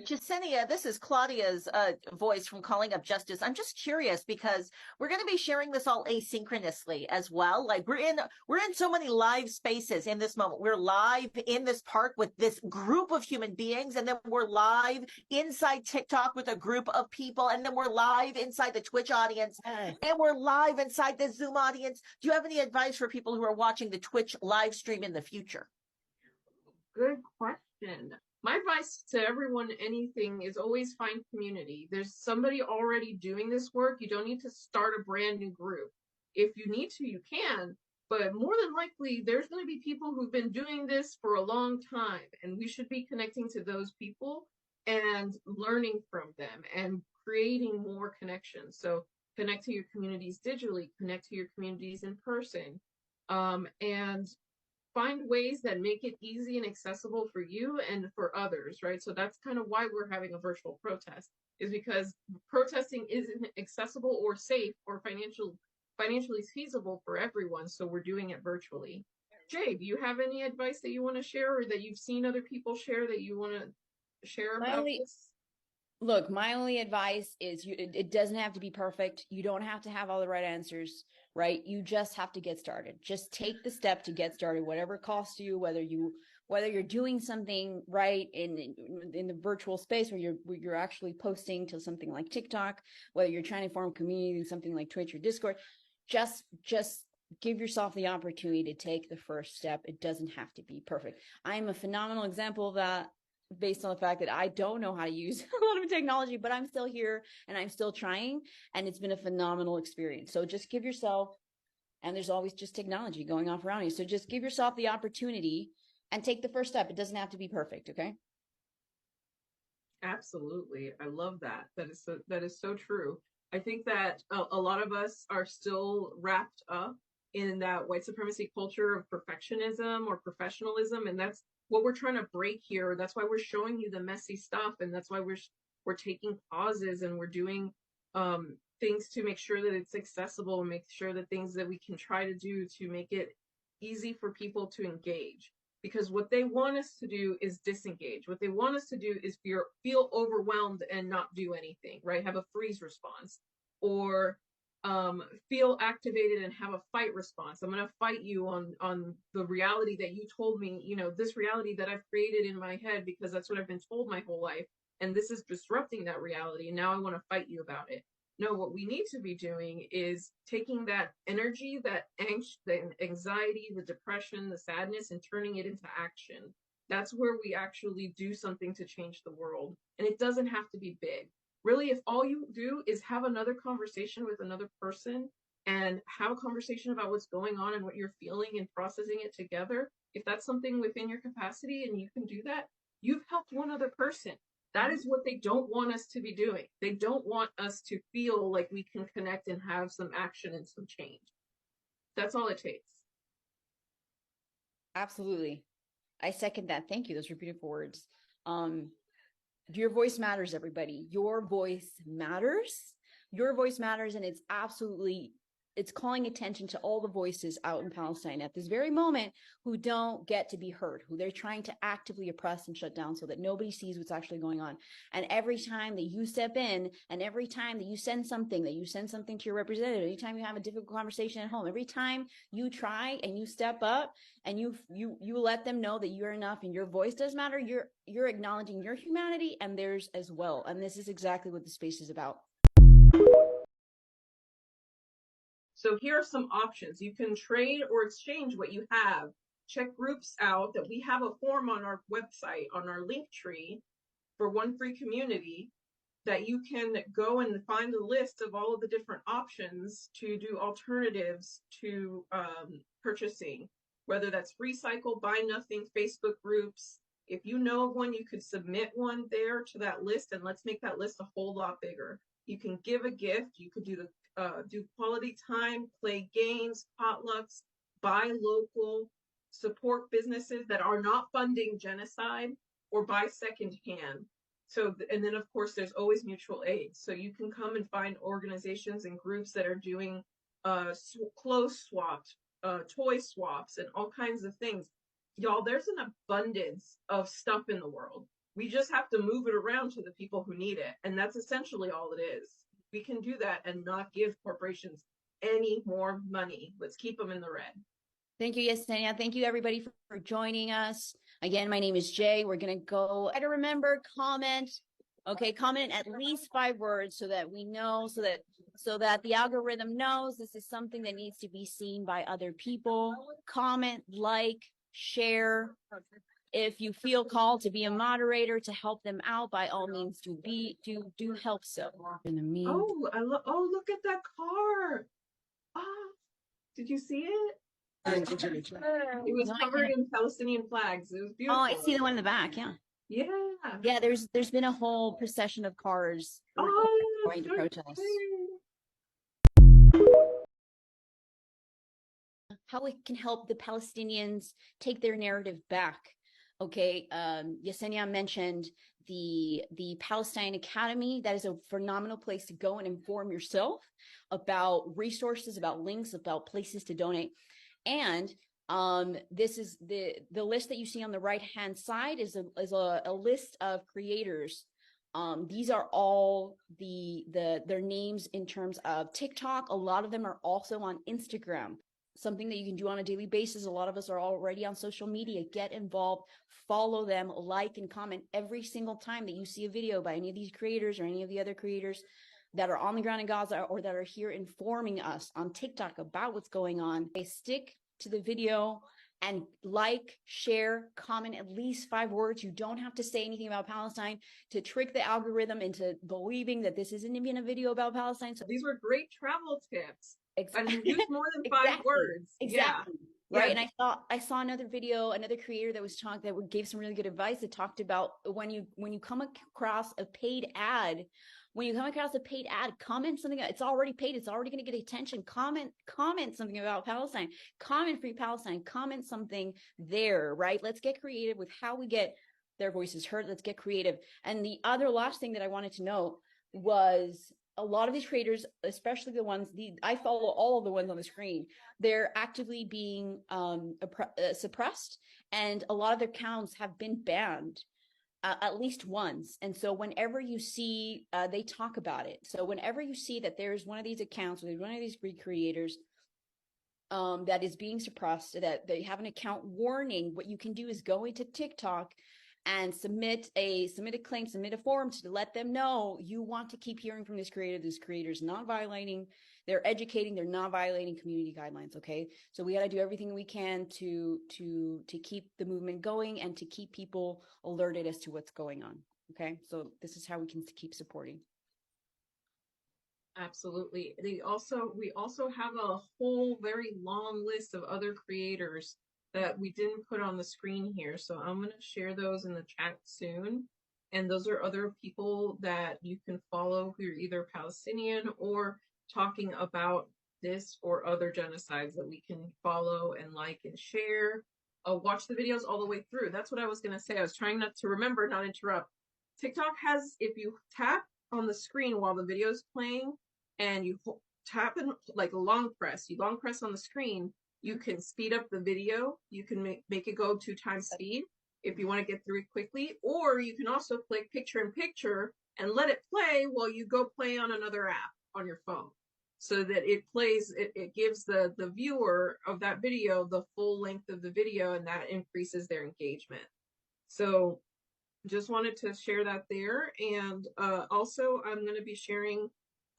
Jasenia, this is Claudia's voice from Calling Up Justice. I'm just curious because we're going to be sharing this all asynchronously as well. Like we're in so many live spaces in this moment. We're live in this park with this group of human beings, and then we're live inside TikTok with a group of people, and then we're live inside the Twitch audience, and we're live inside the Zoom audience. Do you have any advice for people who are watching the Twitch live stream in the future? Good question. My advice to everyone, anything, is always find community. There's somebody already doing this work. You don't need to start a brand new group. If you need to, you can, but more than likely, there's going to be people who've been doing this for a long time, and we should be connecting to those people and learning from them and creating more connections. So connect to your communities digitally, connect to your communities in person, and find ways that make it easy and accessible for you and for others, right? So that's kind of why we're having a virtual protest, is because protesting isn't accessible or safe or financially feasible for everyone. So we're doing it virtually. Jay, do you have any advice that you want to share, or that you've seen other people share that you want to share about this? Look, my only advice is it doesn't have to be perfect. You don't have to have all the right answers, right? You just have to get started. Just take the step to get started, whatever it costs you, whether you're doing something right in the virtual space where you're actually posting to something like TikTok, whether you're trying to form community in something like Twitch or Discord, just give yourself the opportunity to take the first step. It doesn't have to be perfect. I'm a phenomenal example of that, based on the fact that I don't know how to use a lot of technology, but I'm still here and I'm still trying, and it's been a phenomenal experience. So just give yourself, and there's always just technology going off around you. So just give yourself the opportunity and take the first step. It doesn't have to be perfect. Okay. Absolutely. I love that. That is so true. I think that a lot of us are still wrapped up in that white supremacy culture of perfectionism or professionalism, and that's what we're trying to break here. That's why we're showing you the messy stuff, and that's why we're taking pauses, and we're doing things to make sure that it's accessible, and make sure that things that we can try to do to make it easy for people to engage. Because what they want us to do is disengage. What they want us to do is feel overwhelmed and not do anything, right? Have a freeze response, or feel activated and have a fight response. I'm going to fight you on the reality that you told me, this reality that I've created in my head, because that's what I've been told my whole life. And this is disrupting that reality. And now I want to fight you about it. No, what we need to be doing is taking that energy, that the anxiety, the depression, the sadness, and turning it into action. That's where we actually do something to change the world. And it doesn't have to be big. Really, if all you do is have another conversation with another person and have a conversation about what's going on and what you're feeling and processing it together, if that's something within your capacity and you can do that, you've helped one other person. That is what they don't want us to be doing. They don't want us to feel like we can connect and have some action and some change. That's all it takes. Absolutely. I second that. Thank you. Those were beautiful words. Your voice matters, everybody. Your voice matters. Your voice matters, and it's calling attention to all the voices out in Palestine at this very moment who don't get to be heard, who they're trying to actively oppress and shut down so that nobody sees what's actually going on. And every time that you step in, and every time that you send something to your representative, anytime you have a difficult conversation at home, every time you try and you step up and you let them know that you're enough and your voice does matter, you're acknowledging your humanity and theirs as well. And this is exactly what the space is about. So here are some options. You can trade or exchange what you have. Check groups out. That we have a form on our website, on our link tree for OneFreeCommunity, that you can go and find a list of all of the different options to do alternatives to purchasing, whether that's Freecycle, Buy Nothing, Facebook groups. If you know of one, you could submit one there to that list, and let's make that list a whole lot bigger. You can give a gift. You could do quality time, play games, potlucks, buy local, support businesses that are not funding genocide, or buy secondhand. So, and then of course there's always mutual aid. So you can come and find organizations and groups that are doing clothes swaps, toy swaps, and all kinds of things. Y'all, there's an abundance of stuff in the world. We just have to move it around to the people who need it. And that's essentially all it is. We can do that and not give corporations any more money. Let's keep them in the red. Thank you, Yesenia. Thank you, everybody, for joining us. Again, my name is Jay. We're going to go. Try to remember, comment. Okay, comment at least 5 words so that we know, so that the algorithm knows this is something that needs to be seen by other people. Comment, like, share. If you feel called to be a moderator to help them out, by all means, do help so. In the mean. Oh, look at that car. Oh, did you see it? It was covered in Palestinian flags. It was beautiful. Oh, I see the one in the back. Yeah. Yeah. Yeah, there's been a whole procession of cars going to protest. How we can help the Palestinians take their narrative back. Okay, Yesenia mentioned the Palestine Academy. That is a phenomenal place to go and inform yourself about resources, about links, about places to donate. And this is the list that you see on the right hand side is a list of creators. These are all their names in terms of TikTok. A lot of them are also on Instagram. Something that you can do on a daily basis. A lot of us are already on social media. Get involved, follow them, like and comment every single time that you see a video by any of these creators or any of the other creators that are on the ground in Gaza or that are here informing us on TikTok about what's going on. They stick to the video and like, share, comment at least 5 words. You don't have to say anything about Palestine to trick the algorithm into believing that this isn't even a video about Palestine. So these were great travel tips. Exactly. And use more than 5 words. Exactly. Yeah. Right. Yeah. And I saw another video, another creator that was gave some really good advice that talked about when you come across a paid ad, comment something. It's already paid. It's already going to get attention. Comment something about Palestine. Comment Free Palestine. Comment something there. Right. Let's get creative with how we get their voices heard. Let's get creative. And the other last thing that I wanted to note was a lot of these creators, especially the ones I follow all of the ones on the screen, they're actively being suppressed, and a lot of their accounts have been banned at least once. And so whenever you see, they talk about it. So whenever you see that there's one of these accounts, or there's one of these creators that is being suppressed, that they have an account warning, what you can do is go into TikTok and submit a claim, submit a form to let them know you want to keep hearing from this creator. This creator's not violating, they're educating, they're not violating community guidelines. Okay, so we got to do everything we can to keep the movement going and to keep people alerted as to what's going on. Okay, so this is how we can keep supporting. Absolutely. We also have a whole very long list of other creators that we didn't put on the screen here. So I'm going to share those in the chat soon. And those are other people that you can follow who are either Palestinian or talking about this or other genocides that we can follow and like and share. Watch the videos all the way through. That's what I was going to say. I was trying not to remember, not interrupt. TikTok has, if you tap on the screen while the video is playing and you tap in like a long press on the screen, you can speed up the video. You can make it go 2 times speed if you want to get through it quickly, or you can also click picture in picture and let it play while you go play on another app on your phone, so that it plays, it gives the viewer of that video the full length of the video, and that increases their engagement. So just wanted to share that there. And also I'm going to be sharing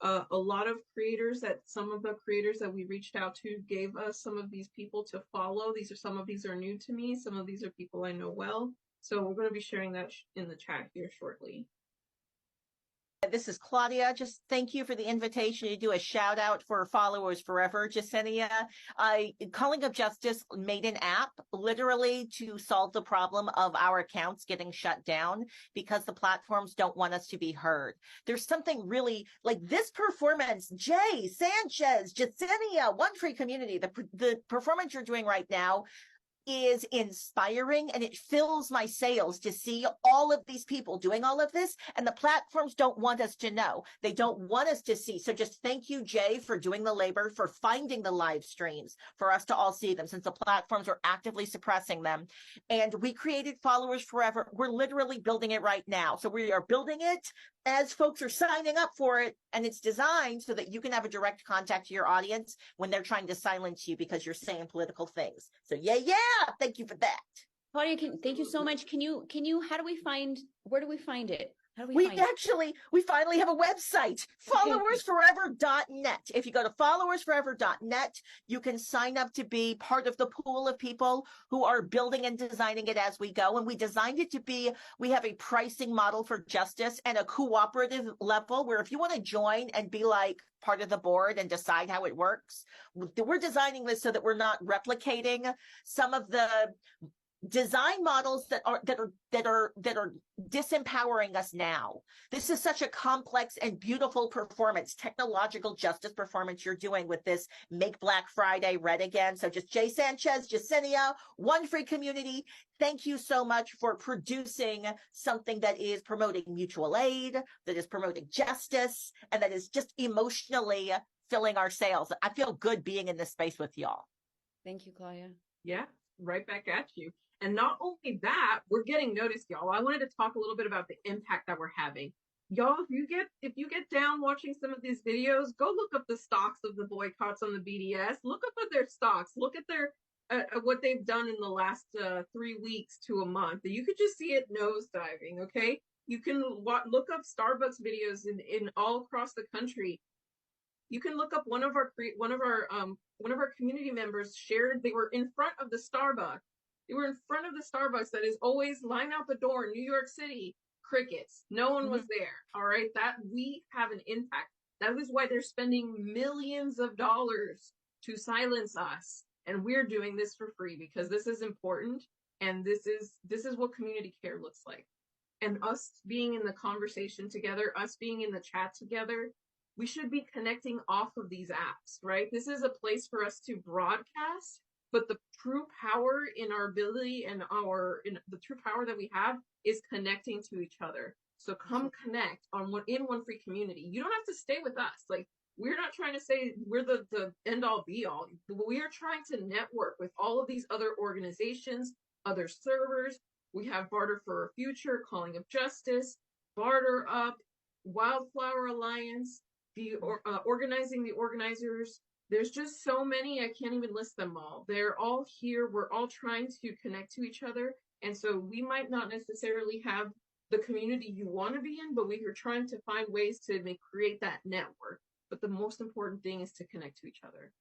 a lot of creators, that some of the creators that we reached out to gave us some of these people to follow. Some of these are new to me. Some of these are people I know well. So we're going to be sharing that in the chat here shortly. This is Claudia. Just thank you for the invitation to do a shout out for Followers Forever. Jasenia, Calling Up Justice made an app literally to solve the problem of our accounts getting shut down because the platforms don't want us to be heard. There's something really like this performance, Jay, Sanchez, Jasenia, OneFreeCommunity, the performance you're doing right now. is inspiring, and it fills my sails to see all of these people doing all of this, and the platforms don't want us to know. They don't want us to see. So just thank you, Jay, for doing the labor, for finding the live streams for us to all see them, since the platforms are actively suppressing them. And we created Followers Forever. We're literally building it right now. So we are building it as folks are signing up for it, and it's designed so that you can have a direct contact to your audience when they're trying to silence you because you're saying political things. So yeah, thank you for that. Claudia, thank you so much. Can you, where do we find it? How do we We find it? We finally have a website, followersforever.net. If you go to followersforever.net, you can sign up to be part of the pool of people who are building and designing it as we go. And we designed it to be, we have a pricing model for justice and a cooperative level where if you want to join and be like part of the board and decide how it works, we're designing this so that we're not replicating some of the design models that are disempowering us now. This is such a complex and beautiful performance, technological justice performance you're doing with this Make Black Friday Red Again. So just Jay Sanchez, Jasenia, OneFreeCommunity, thank you so much for producing something that is promoting mutual aid, that is promoting justice, and that is just emotionally filling our sails. I feel good being in this space with y'all. Thank you, Claudia. Yeah, right back at you. And not only that, we're getting noticed, y'all. I wanted to talk a little bit about the impact that we're having. Y'all, if you get down watching some of these videos, go look up the stocks of the boycotts on the BDS. Look up at their stocks. Look at their what they've done in the last 3 weeks to a month. You could just see it nosediving. Okay, you can look up Starbucks videos in all across the country. You can look up one of our community members shared they were in front of the Starbucks. They were in front of the Starbucks that is always line out the door in New York City. Crickets. No one was there. All right. That we have an impact. That is why they're spending millions of dollars to silence us. And we're doing this for free because this is important. And this is what community care looks like. And us being in the conversation together, us being in the chat together, we should be connecting off of these apps, right? This is a place for us to broadcast. But the true power in our ability and the true power that we have is connecting to each other. So come connect in OneFreeCommunity. You don't have to stay with us. Like, we're not trying to say we're the end all be all. We are trying to network with all of these other organizations, other servers. We have Barter for a Future, Calling of Justice, Barter Up, Wildflower Alliance, the Organizing the Organizers. There's just so many, I can't even list them all. They're all here. We're all trying to connect to each other. And so we might not necessarily have the community you want to be in, but we are trying to find ways to create that network. But the most important thing is to connect to each other.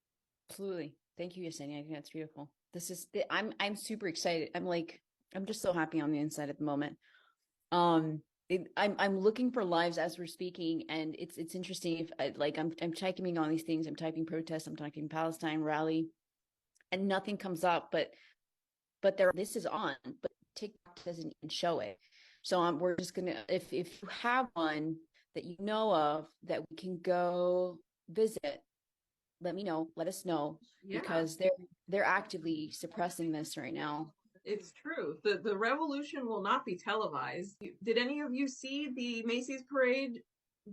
Absolutely. Thank you, Yesenia. I think that's beautiful. I'm super excited. I'm just so happy on the inside at the moment. I'm looking for lives as we're speaking, and it's interesting. If I'm typing on these things, I'm typing protest, I'm typing Palestine rally, and nothing comes up. But this is on, but TikTok doesn't even show it. So we're just gonna, if you have one that you know of that we can go visit, let me know. Let us know, because they're actively suppressing this right now. It's true. The revolution will not be televised. Did any of you see the Macy's parade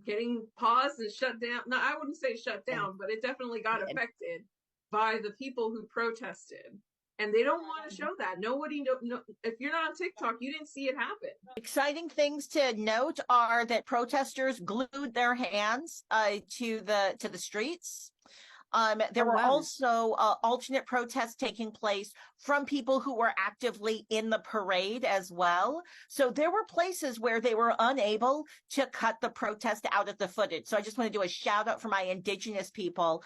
getting paused and shut down? No, I wouldn't say shut down, but it definitely got affected by the people who protested. And they don't want to show that. Nobody know. If you're not on TikTok, you didn't see it happen. Exciting things to note are that protesters glued their hands to the streets. There were also alternate protests taking place from people who were actively in the parade as well. So there were places where they were unable to cut the protest out of the footage. So I just want to do a shout out for my indigenous people.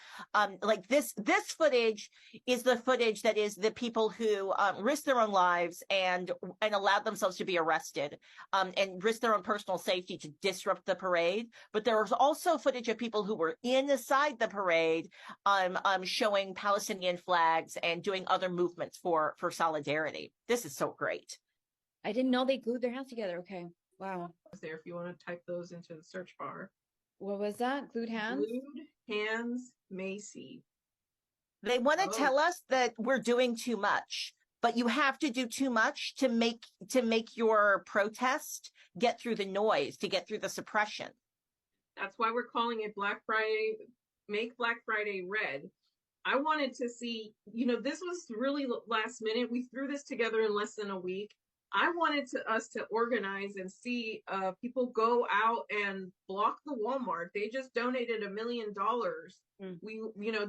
Like this footage is the footage that is the people who risked their own lives and allowed themselves to be arrested and risked their own personal safety to disrupt the parade. But there was also footage of people who were inside the parade showing Palestinian flags and doing other movements for solidarity. This is so great. I didn't know they glued their hands together. Okay. Wow. There, if you want to type those into the search bar. What was that? Glued hands? Glued hands, Macy. They want to tell us that we're doing too much. but you have to do too much to make your protest get through the noise, to get through the suppression. That's why we're calling it Black Friday, make Black Friday red. I wanted to see, this was really last minute. We threw this together in less than a week. I wanted us to organize and see people go out and block the Walmart. They just donated $1 million. We,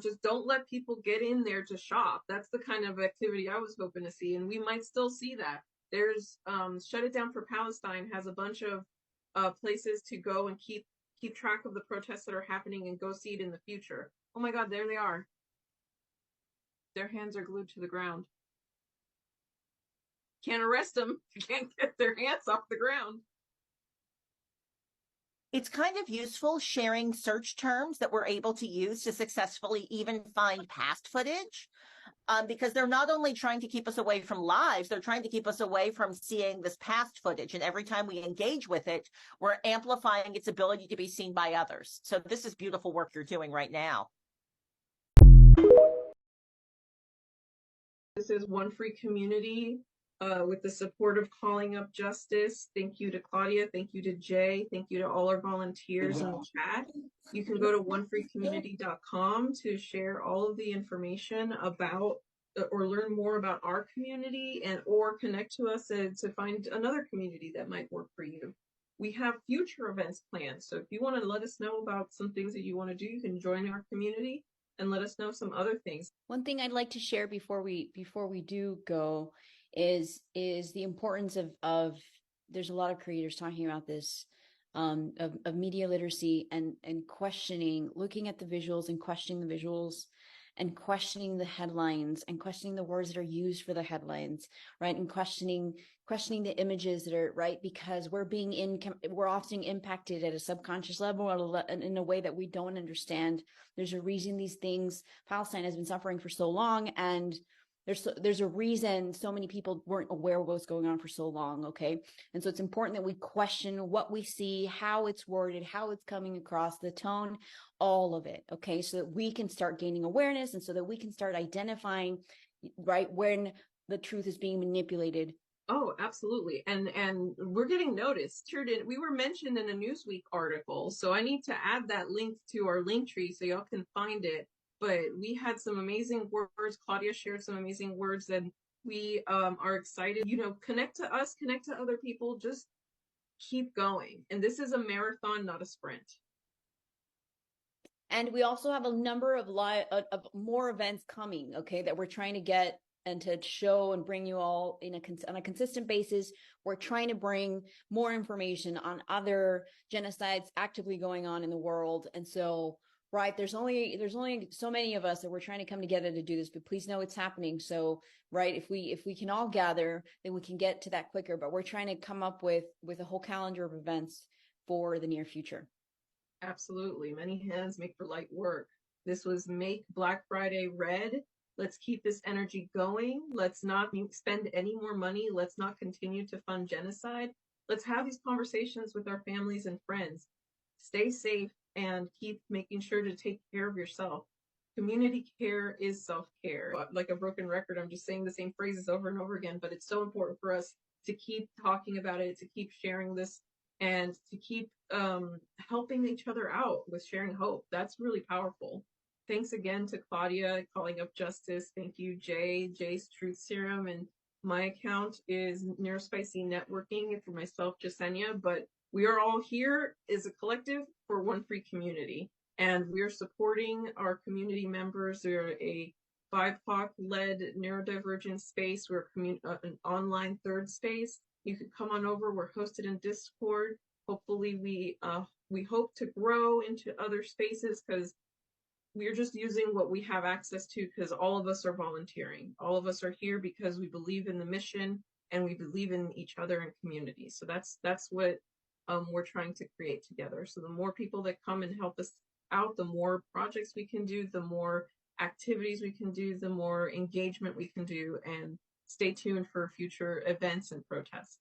just don't let people get in there to shop. That's the kind of activity I was hoping to see, and we might still see that. There's Shut It Down for Palestine has a bunch of places to go and keep track of the protests that are happening and go see it in the future. Oh my God, there they are. Their hands are glued to the ground. Can't arrest them. You can't get their hands off the ground. It's kind of useful sharing search terms that we're able to use to successfully even find past footage, because they're not only trying to keep us away from lives, they're trying to keep us away from seeing this past footage. And every time we engage with it, we're amplifying its ability to be seen by others. So this is beautiful work you're doing right now. This is OneFreeCommunity with the support of Calling Up Justice. Thank you to Claudia. Thank you to Jay. Thank you to all our volunteers in the chat. You can go to OneFreeCommunity.com to share all of the information about or learn more about our community or connect to us to find another community that might work for you. We have future events planned. So if you want to let us know about some things that you want to do, you can join our community and let us know some other things. One thing I'd like to share before we do go is the importance of there's a lot of creators talking about this, of media literacy and questioning, looking at the visuals and questioning the visuals and questioning the headlines and questioning the words that are used for the headlines, right? And questioning the images that are right, because we're often impacted at a subconscious level in a way that we don't understand. There's a reason these things, Palestine has been suffering for so long, and there's a reason so many people weren't aware of what's going on for so long, okay? And so it's important that we question what we see, how it's worded, how it's coming across, the tone, all of it, okay? So that we can start gaining awareness and so that we can start identifying, right, when the truth is being manipulated. Oh, absolutely. And we're getting noticed. We were mentioned in a Newsweek article, so I need to add that link to our link tree so y'all can find it. But we had some amazing words. Claudia shared some amazing words, and we are excited. Connect to us, connect to other people, just keep going. And this is a marathon, not a sprint. And we also have a number of more events coming, okay, that we're trying to get and to show and bring you all on a consistent basis. We're trying to bring more information on other genocides actively going on in the world. And so, right, there's only so many of us that we're trying to come together to do this, but please know it's happening. So, right, if we can all gather, then we can get to that quicker. But we're trying to come up with a whole calendar of events for the near future. Absolutely. Many hands make for light work. This was Make Black Friday Red. Let's keep this energy going. Let's not spend any more money. Let's not continue to fund genocide. Let's have these conversations with our families and friends. Stay safe and keep making sure to take care of yourself. Community care is self-care. Like a broken record, I'm just saying the same phrases over and over again, but it's so important for us to keep talking about it, to keep sharing this, and to keep helping each other out with sharing hope. That's really powerful. Thanks again to Claudia, Calling Up Justice. Thank you, Jay's Truth Serum. And my account is Neurospicy Networking for myself, Jasenia. But we are all here as a collective for OneFreeCommunity. And we're supporting our community members. We're a BIPOC-led neurodivergent space. We're an online third space. You can come on over. We're hosted in Discord. Hopefully we hope to grow into other spaces, because we're just using what we have access to, because all of us are volunteering. All of us are here because we believe in the mission and we believe in each other and community. So that's what we're trying to create together. So the more people that come and help us out, the more projects we can do, the more activities we can do, the more engagement we can do. And stay tuned for future events and protests.